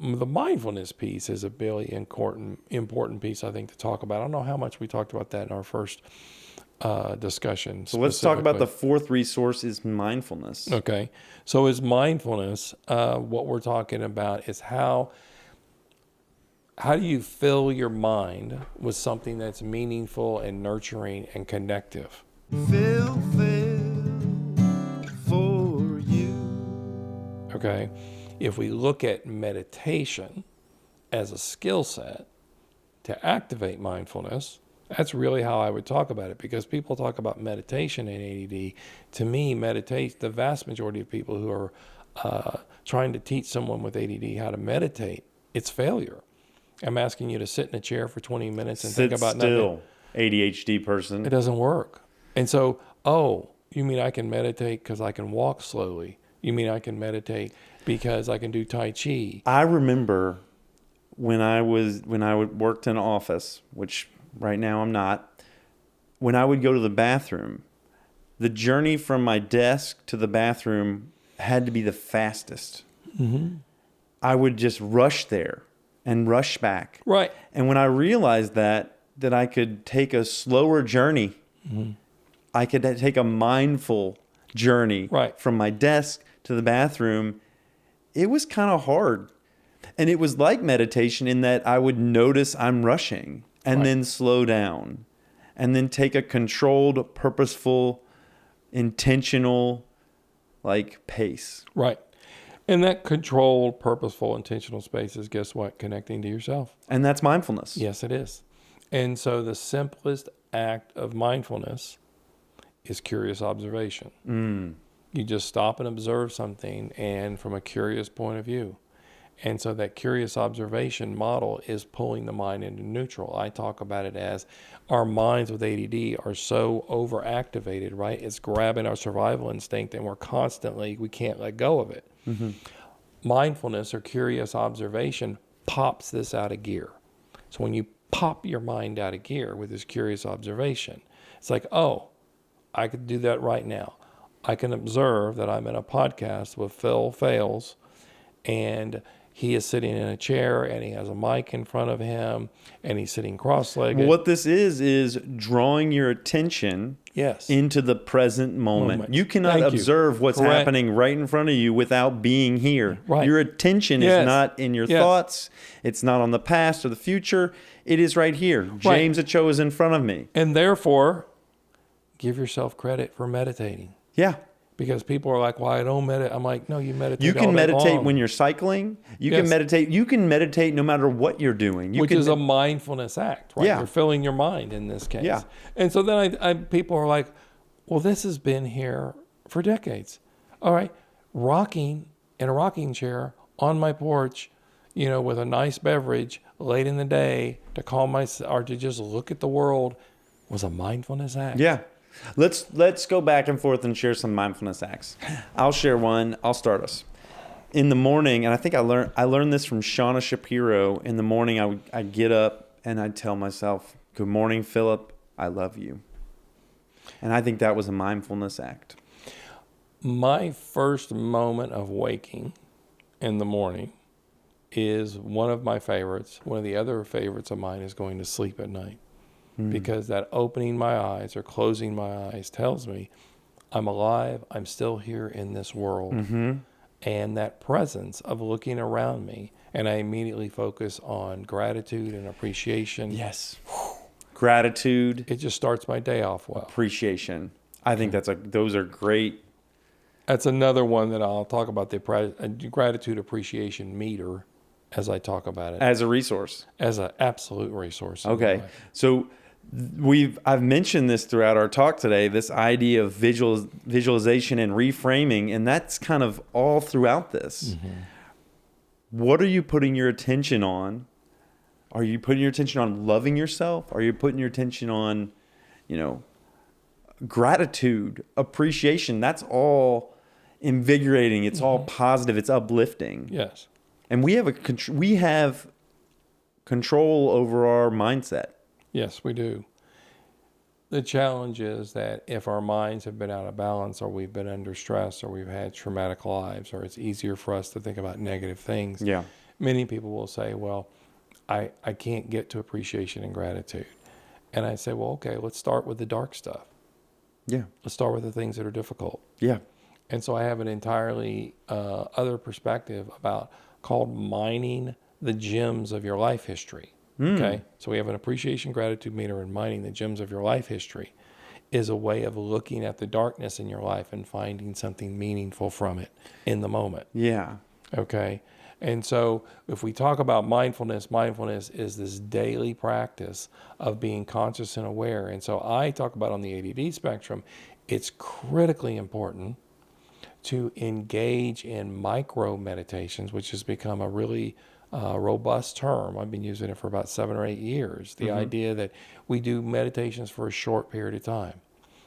the mindfulness piece is a really important piece, I think, to talk about. I don't know how much we talked about that in our first discussion. So let's talk about the fourth resource is mindfulness. Okay. So is mindfulness, what we're talking about is how do you fill your mind with something that's meaningful and nurturing and connective? Fill for you. Okay. If we look at meditation as a skill set to activate mindfulness, that's really how I would talk about it, because people talk about meditation in ADD. To me, the vast majority of people who are trying to teach someone with ADD how to meditate, it's failure. I'm asking you to sit in a chair for 20 minutes and think about nothing. ADHD person. It doesn't work. And so, you mean I can meditate because I can walk slowly? You mean I can meditate because I can do Tai Chi? I remember when I worked in an office, which right now I'm not, when I would go to the bathroom, the journey from my desk to the bathroom had to be the fastest. Mm-hmm. I would just rush there and rush back. Right. And when I realized that I could take a slower journey, mm-hmm. I could take a mindful journey from my desk to the bathroom, it was kind of hard. And it was like meditation in that I would notice I'm rushing and then slow down and then take a controlled, purposeful, intentional pace. Right. And that controlled, purposeful, intentional space is, guess what? Connecting to yourself. And that's mindfulness. Yes, it is. And so the simplest act of mindfulness is curious observation. You just stop and observe something, and from a curious point of view. And so that curious observation model is pulling the mind into neutral. I talk about it as our minds with ADD are so overactivated, right? It's grabbing our survival instinct, and we can't let go of it. Mm-hmm. Mindfulness or curious observation pops this out of gear. So when you pop your mind out of gear with this curious observation, it's like, I could do that right now. I can observe that I'm in a podcast with Phails, and he is sitting in a chair and he has a mic in front of him and he's sitting cross-legged. Well, what this is drawing your attention into the present moment. You cannot observe what's happening right in front of you without being here. Right. Your attention is not in your thoughts. It's not on the past or the future. It is right here. James Ochoa is in front of me. And therefore, give yourself credit for meditating. Yeah. Because people are like, well, I don't meditate. I'm like, no, you meditate. You can all day meditate long. when you're cycling. You can meditate. You can meditate no matter what you're doing. Which is a mindfulness act, right? Yeah. You're filling your mind in this case. Yeah. And so then people are like, well, this has been here for decades. All right, rocking in a rocking chair on my porch, with a nice beverage late in the day to calm myself or to just look at the world was a mindfulness act. Yeah. Let's go back and forth and share some mindfulness acts. I'll share one. I'll start us. In the morning, and I think I learned this from Shauna Shapiro. In the morning, I get up and I tell myself, "Good morning, Philip. I love you." And I think that was a mindfulness act. My first moment of waking in the morning is one of my favorites. One of the other favorites of mine is going to sleep at night. Because that opening my eyes or closing my eyes tells me I'm alive, I'm still here in this world. Mm-hmm. And that presence of looking around me, and I immediately focus on gratitude and appreciation. Yes. Gratitude. It just starts my day off well. Appreciation. I think those are great. That's another one that I'll talk about, the gratitude appreciation meter as I talk about it. As a resource. As an absolute resource. Okay. So I've mentioned this throughout our talk today, this idea of visualization and reframing, and that's kind of all throughout this. Mm-hmm. What are you putting your attention on? Are you putting your attention on loving yourself? Are you putting your attention on, gratitude, appreciation? That's all invigorating. It's all positive. It's uplifting. Yes. And we have control over our mindset. Yes, we do. The challenge is that if our minds have been out of balance, or we've been under stress, or we've had traumatic lives, or it's easier for us to think about negative things. Yeah. many people will say, well, I can't get to appreciation and gratitude. And I say, well, okay, let's start with the dark stuff. Yeah. Let's start with the things that are difficult. Yeah. And so I have an entirely other perspective called mining the gems of your life history. Okay. So we have an appreciation gratitude meter, and mining the gems of your life history is a way of looking at the darkness in your life and finding something meaningful from it in the moment. Yeah. Okay. And so if we talk about mindfulness is this daily practice of being conscious and aware. And so I talk about on the ADD spectrum, it's critically important to engage in micro meditations, which has become a really robust term. I've been using it for about 7 or 8 years. The idea that we do meditations for a short period of time.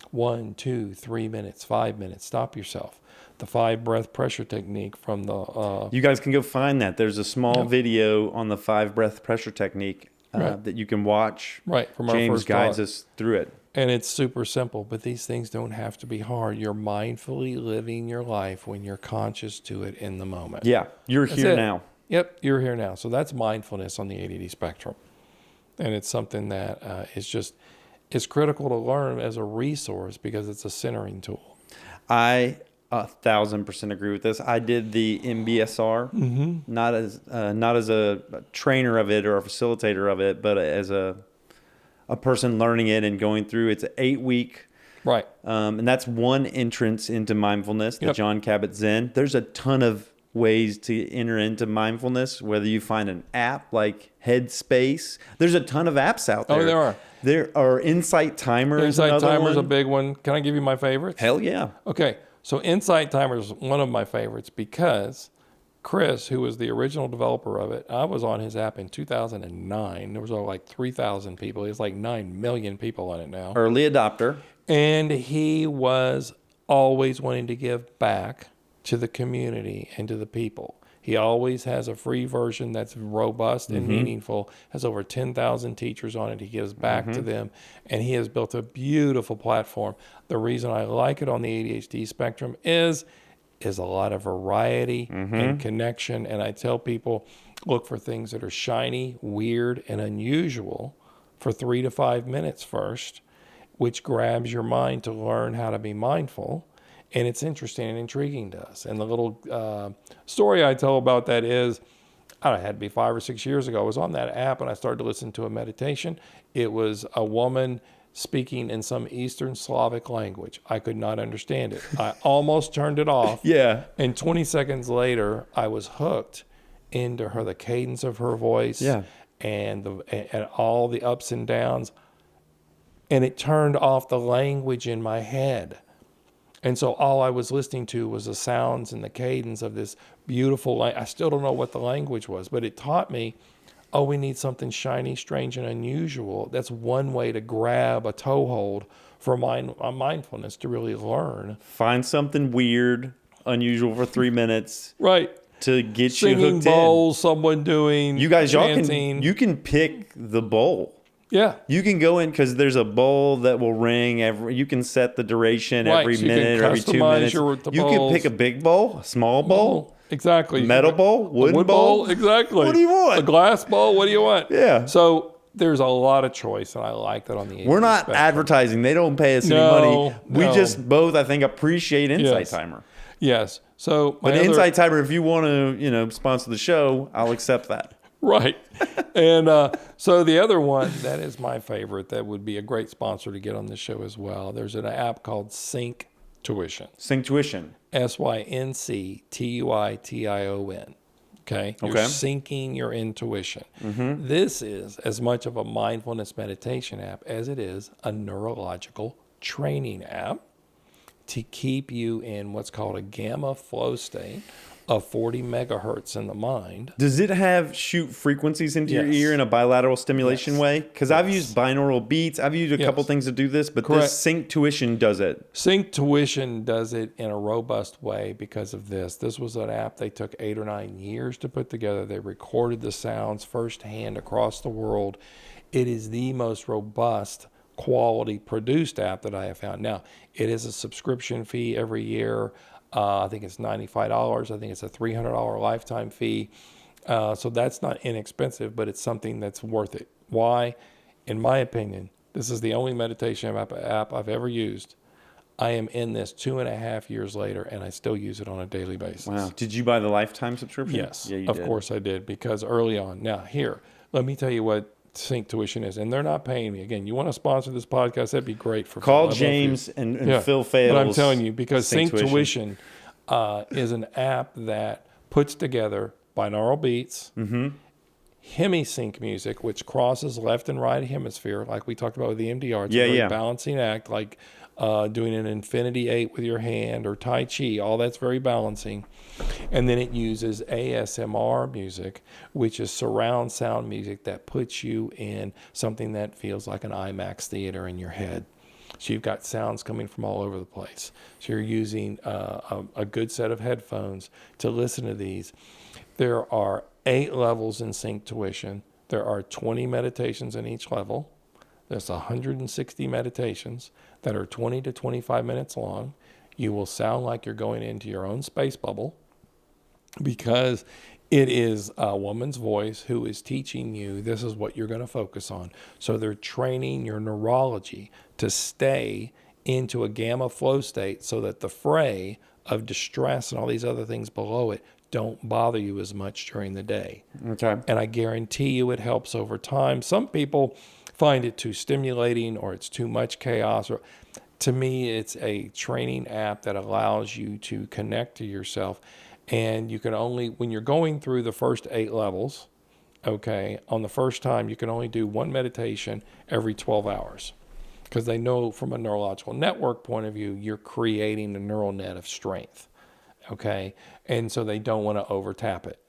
1, 2, 3 minutes, 5 minutes. Stop yourself. The 5 breath pressure technique from the... You guys can go find that. There's a small video on the 5 breath pressure technique that you can watch. Right, from our James first guides talk. us through it. And it's super simple, but these things don't have to be hard. You're mindfully living your life when you're conscious to it in the moment. Yeah, you're That's here it. now. Yep, you're here now. So that's mindfulness on the ADD spectrum. And it's something that is critical to learn as a resource because it's a centering tool. I 1,000% agree with this. I did the MBSR, not as a trainer of it or a facilitator of it, but as a person learning it and going through. It's an 8-week, right? And that's one entrance into mindfulness, the John Kabat-Zinn. There's a ton of ways to enter into mindfulness, whether you find an app like Headspace. There's a ton of apps out there. Oh, there are. There are Insight Timer. Insight Timer is a big one. Can I give you my favorites? Hell yeah. Okay, so Insight Timer is one of my favorites because Chris, who was the original developer of it, I was on his app in 2009. There was like 3,000 people. There's like 9 million people on it now. Early adopter. And he was always wanting to give back to the community and to the people. He always has a free version that's robust and meaningful, has over 10,000 teachers on it. He gives back to them, and he has built a beautiful platform. The reason I like it on the ADHD spectrum is a lot of variety and connection. And I tell people, look for things that are shiny, weird, and unusual for 3 to 5 minutes first, which grabs your mind to learn how to be mindful. And it's interesting and intriguing to us. And the little story I tell about that is, I don't know, it had to be 5 or 6 years ago. I was on that app and I started to listen to a meditation. It was a woman speaking in some Eastern Slavic language. I could not understand it. I almost turned it off. Yeah. And 20 seconds later, I was hooked into the cadence of her voice and all the ups and downs. And it turned off the language in my head. And so all I was listening to was the sounds and the cadence of this beautiful I still don't know what the language was, but it taught me, oh, we need something shiny, strange, and unusual. That's one way to grab a toehold for mindfulness to really learn. Find something weird, unusual for 3 minutes. Right. To get Singing you hooked bowls, someone doing You guys, chanting. you can pick the bowl. Yeah. You can go in because there's a bowl that will ring you can set the duration every minute or every 2 minutes. You can pick a big bowl, a small bowl. Exactly. Metal bowl, wooden bowl. Exactly. What do you want? A glass bowl. What do you want? Yeah. So there's a lot of choice, and I like that on the We're not spectrum. advertising. They don't pay us any money. We just both, I think, appreciate Insight Timer. Yes. So, but Insight Timer, if you want to, sponsor the show, I'll accept that. Right. And so the other one that is my favorite that would be a great sponsor to get on the show as well. There's an app called Sync Tuition. Sync Tuition. SYNCTUITION. Okay. You're syncing your intuition. This is as much of a mindfulness meditation app as it is a neurological training app to keep you in what's called a gamma flow state of 40 megahertz in the mind. Does it have shoot frequencies into your ear in a bilateral stimulation way? Because I've used binaural beats. I've used a couple things to do this, but this Sync Tuition does it. Sync Tuition does it in a robust way because of this. This was an app they took 8 or 9 years to put together. They recorded the sounds firsthand across the world. It is the most robust quality produced app that I have found. Now, it is a subscription fee every year. I think it's $95. I think it's a $300 lifetime fee. So that's not inexpensive, but it's something that's worth it. Why? In my opinion, this is the only meditation app I've ever used. I am in this 2.5 years later, and I still use it on a daily basis. Wow. Did you buy the lifetime subscription? Yes, Yeah, you of did. course I did, because early on. Now, here, let me tell you what Sync Tuition is, and they're not paying me. Again, you want to sponsor this podcast, that'd be great. For Call Phil. James and Phil Phails. But I'm telling you, because Sync Tuition is an app that puts together binaural beats, hemisync music, which crosses left and right hemisphere, like we talked about with the MDR. It's a very balancing act, like doing an infinity 8 with your hand or Tai Chi. All that's very balancing. And then it uses ASMR music, which is surround sound music that puts you in something that feels like an IMAX theater in your head. So you've got sounds coming from all over the place. So you're using a good set of headphones to listen to these. There are 8 levels in Sync Tuition. There are 20 meditations in each level. There's 160 meditations that are 20 to 25 minutes long. You will sound like you're going into your own space bubble, because it is a woman's voice who is teaching you this is what you're going to focus on. So they're training your neurology to stay into a gamma flow state so that the fray of distress and all these other things below it don't bother you as much during the day. Okay. And I guarantee you it helps over time. Some people find it too stimulating, or it's too much chaos. Or to me, it's a training app that allows you to connect to yourself. And you can only, when you're going through the first 8 levels, okay, on the first time, you can only do one meditation every 12 hours. Because they know from a neurological network point of view, you're creating a neural net of strength. Okay. And so they don't want to overtap it.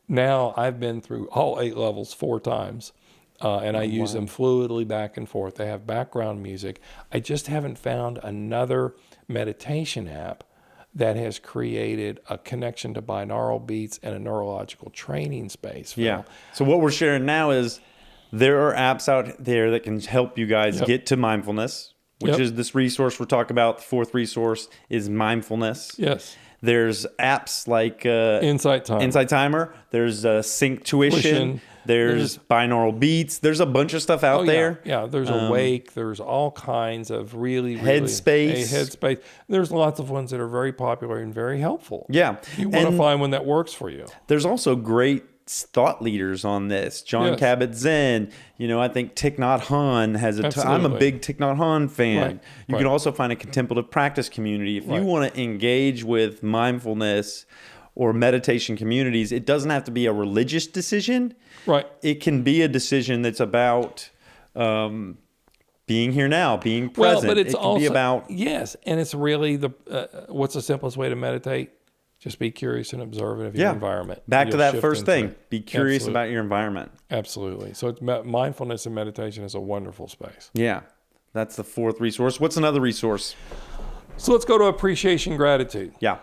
Now I've been through all 8 levels 4 times. And I use them fluidly back and forth. They have background music. I just haven't found another meditation app that has created a connection to binaural beats and a neurological training space. Phil. Yeah. So what we're sharing now is there are apps out there that can help you guys get to mindfulness, which is this resource we're talking about. The 4th resource is mindfulness. Yes. There's apps like Insight Timer. There's Sync Tuition. There's binaural beats. There's a bunch of stuff out there. Yeah, there's Awake. There's all kinds of really Headspace. Headspace. There's lots of ones that are very popular and very helpful. Yeah. You want to find one that works for you. There's also great thought leaders on this. John Kabat-Zinn. I think Thich Nhat Hanh has I'm a big Thich Nhat Hanh fan. Right. You can also find a contemplative practice community. If you want to engage with mindfulness or meditation communities, it doesn't have to be a religious decision. Right. It can be a decision that's about being here now, being present. Well, but it's also be about yes, and it's really the what's the simplest way to meditate? Just be curious and observant of your environment. Back to that first thing. Be curious about your environment. Absolutely. So mindfulness and meditation is a wonderful space. Yeah. That's the 4th resource. What's another resource? So let's go to appreciation gratitude. Yeah.